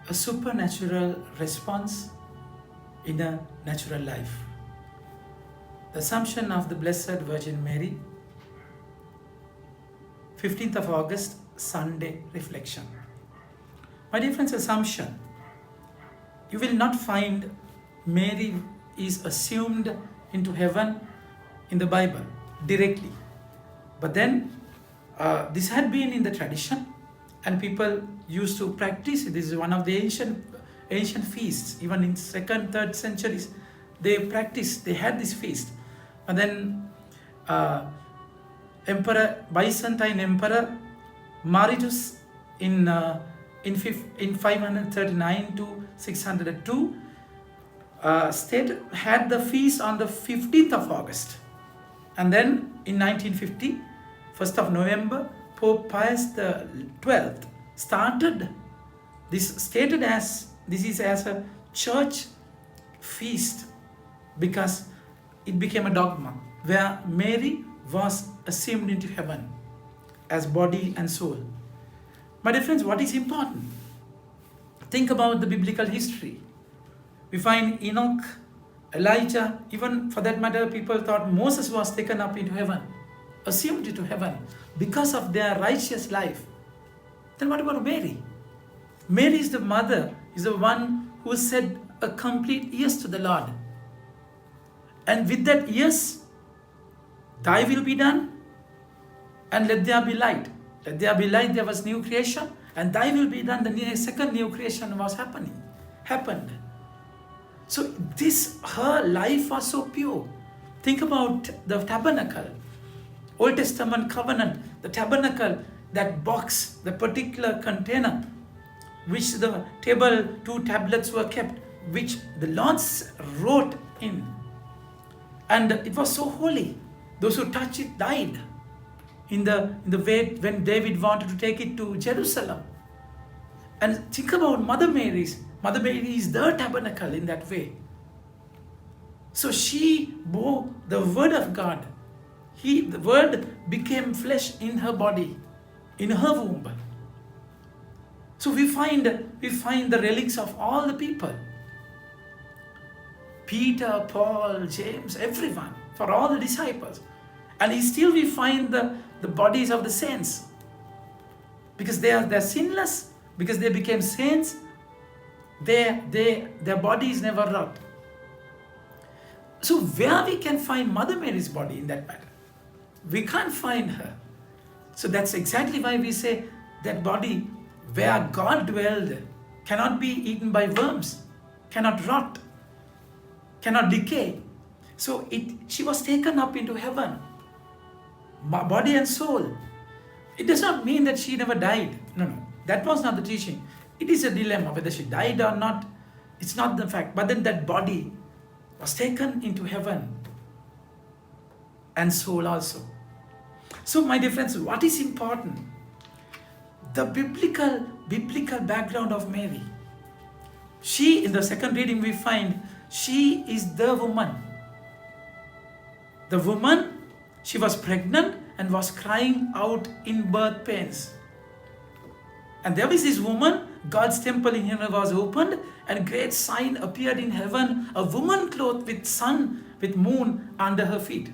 a supernatural response in a natural life. The Assumption of the Blessed Virgin Mary, 15th of August, Sunday reflection. My dear friends, Assumption. You will not find Mary is assumed into heaven in the Bible directly. But then this had been in the tradition, and people used to practice it. This is one of the ancient feasts. Even in 2nd, 3rd centuries, they had this feast. And then Byzantine Emperor Mauritius in 539 to 602 state had the feast on the 15th of August. And then in 1950, 1st of November, Pope Pius XII started this, stated as this is as a church feast, because it became a dogma where Mary was assumed into heaven as body and soul. My dear friends, what is important? Think about the biblical history. We find Enoch, Elijah, even for that matter, people thought Moses was taken up into heaven, assumed into heaven because of their righteous life. Then what about Mary? Mary is the mother, is the one who said a complete yes to the Lord. And with that yes, thy will be done, and let there be light. Let there be light, there was new creation, and thy will be done, the second new creation was happened. So her life was so pure. Think about the tabernacle, Old Testament covenant, the tabernacle, that box, the particular container, which the two tablets were kept, which the Lord wrote in. And it was so holy. Those who touched it died in the way when David wanted to take it to Jerusalem. And think about Mother Mary is the tabernacle in that way. So she bore the word of God. The word became flesh in her body, in her womb. So we find the relics of all the people. Peter, Paul, James, everyone, for all the disciples. And still we find the bodies of the saints. Because they're sinless, because they became saints, their bodies never rot. So where we can find Mother Mary's body in that matter? We can't find her. So that's exactly why we say that body where God dwelled cannot be eaten by worms, cannot rot, cannot decay. So she was taken up into heaven, body and soul. It does not mean that she never died. No, that was not the teaching. It is a dilemma whether she died or not. It's not the fact. But then that body was taken into heaven, and soul also. So my dear friends, what is important? The biblical background of Mary. She, in the second reading we find, she is the woman. The woman, she was pregnant and was crying out in birth pains. And there was this woman, God's temple in heaven was opened, and a great sign appeared in heaven, a woman clothed with sun, with moon under her feet.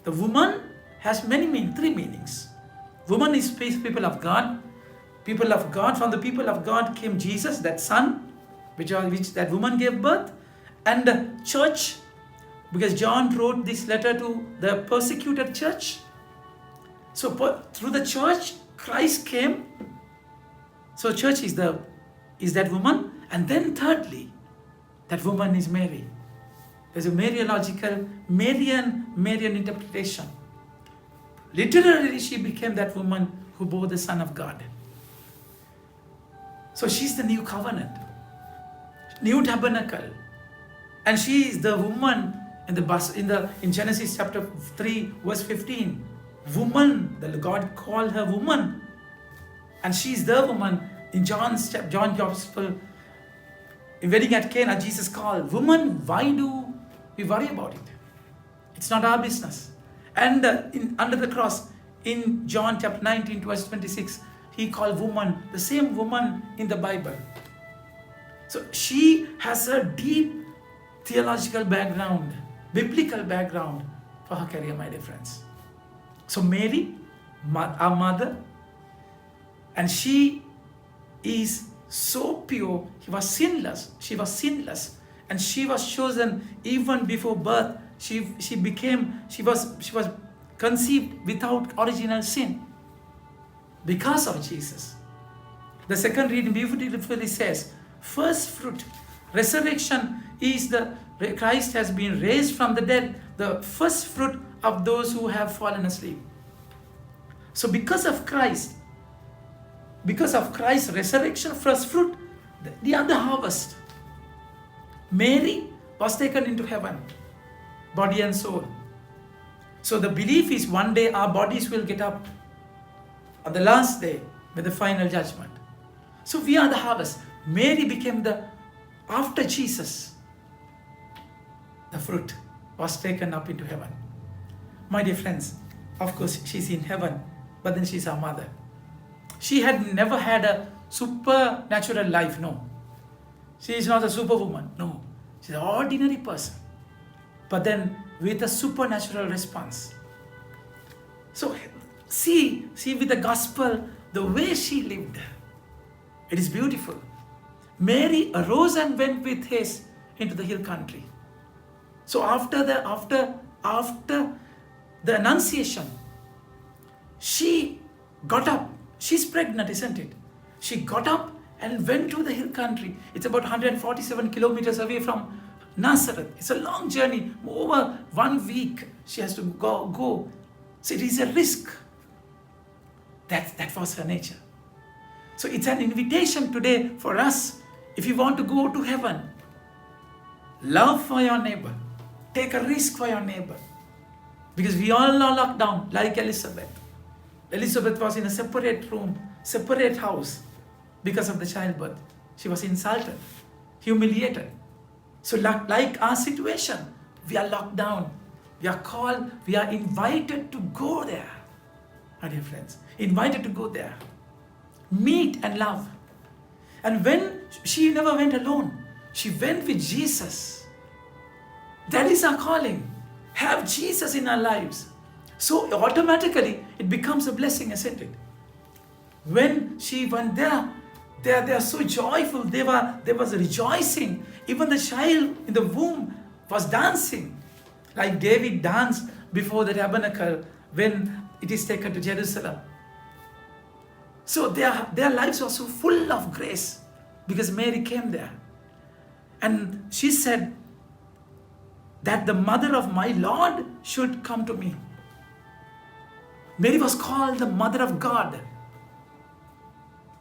The woman has three meanings. Woman is people of God. People of God, from the people of God came Jesus, that son, which that woman gave birth, and the church, because John wrote this letter to the persecuted church. So through the church, Christ came. So church is that woman. And then thirdly, that woman is Mary. There's a Mariological, Marian interpretation. Literally, she became that woman who bore the Son of God. So she's the new covenant, new tabernacle. And she is the woman in Genesis chapter 3, verse 15. Woman, the God called her woman. And she is the woman in John's Gospel. In wedding at Cana, Jesus called, woman, why do we worry about it? It's not our business. And under the cross, in John chapter 19, verse 26, he called woman, the same woman in the Bible. So she has a deep theological background, biblical background for her career, my dear friends. So Mary, our mother, and she is so pure. She was sinless, and she was chosen even before birth. She was conceived without original sin because of Jesus. The second reading beautifully says, first fruit, resurrection is Christ has been raised from the dead, the first fruit of those who have fallen asleep. So because of Christ's resurrection, first fruit, the other harvest, Mary was taken into heaven, body and soul. So the belief is one day our bodies will get up on the last day with the final judgment. So we are the harvest. Mary became after Jesus, the fruit was taken up into heaven. My dear friends, of course she's in heaven, but then she's our mother. She had never had a supernatural life, no. She is not a superwoman, no. She's an ordinary person, but then with a supernatural response. So see with the gospel, the way she lived, it is beautiful. Mary arose and went with haste into the hill country. So after the Annunciation, she got up. She's pregnant, isn't it? She got up and went to the hill country. It's about 147 kilometers away from Nazareth. It's a long journey. Over 1 week she has to go. So it is a risk. That was her nature. So it's an invitation today for us. If you want to go to heaven, love for your neighbor. Take a risk for your neighbor. Because we all are locked down like Elizabeth. Elizabeth was in a separate room, separate house because of the childbirth. She was insulted, humiliated. So like our situation, we are locked down. We are called, we are invited to go there. My dear friends, invited to go there. Meet and love. And when she never went alone, she went with Jesus. That is our calling. Have Jesus in our lives. So automatically it becomes a blessing, isn't it? When she went there, they are so joyful. There was rejoicing. Even the child in the womb was dancing. Like David danced before the tabernacle when it is taken to Jerusalem. So their lives were so full of grace because Mary came there. And she said that the mother of my Lord should come to me. Mary was called the mother of God.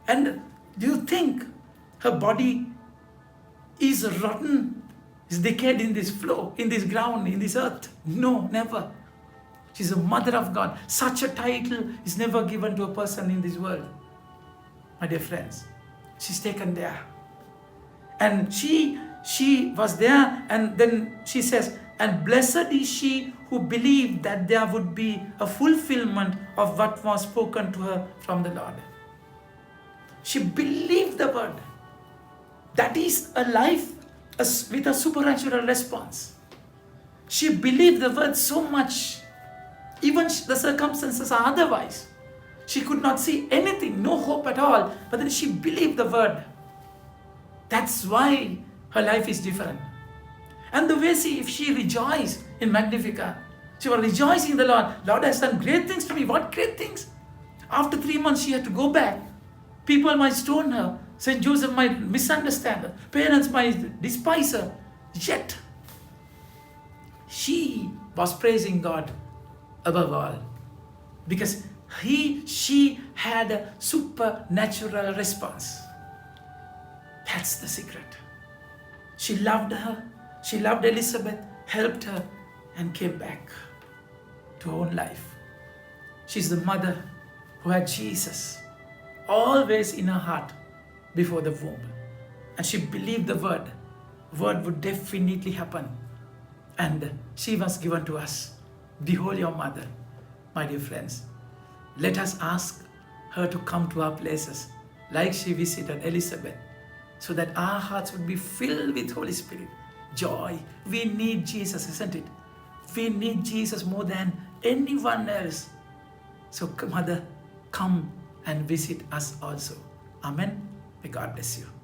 And do you think her body is rotten, is decayed in this floor, in this ground, in this earth? No, never. She's a mother of God. Such a title is never given to a person in this world. My dear friends, she's taken there. And she was there, and then she says, and blessed is she who believed that there would be a fulfillment of what was spoken to her from the Lord. She believed the word. That is a life with a supernatural response. She believed the word so much. Even the circumstances are otherwise. She could not see anything, no hope at all. But then she believed the word. That's why her life is different. And the way if she rejoiced in Magnificat, she was rejoicing in the Lord. Lord has done great things to me. What great things? After 3 months, she had to go back. People might stone her. St. Joseph might misunderstand her. Parents might despise her. Yet, she was praising God above all. Because she had a supernatural response. That's the secret. She loved her. She loved Elizabeth, helped her, and came back to her own life. She's the mother who had Jesus always in her heart before the womb. And she believed the word. Word would definitely happen. And she was given to us. Behold your mother, my dear friends. Let us ask her to come to our places like she visited Elizabeth. so that our hearts would be filled with Holy Spirit. Joy. We need Jesus, isn't it? We need Jesus more than anyone else. So, Mother, come and visit us also. Amen. May God bless you.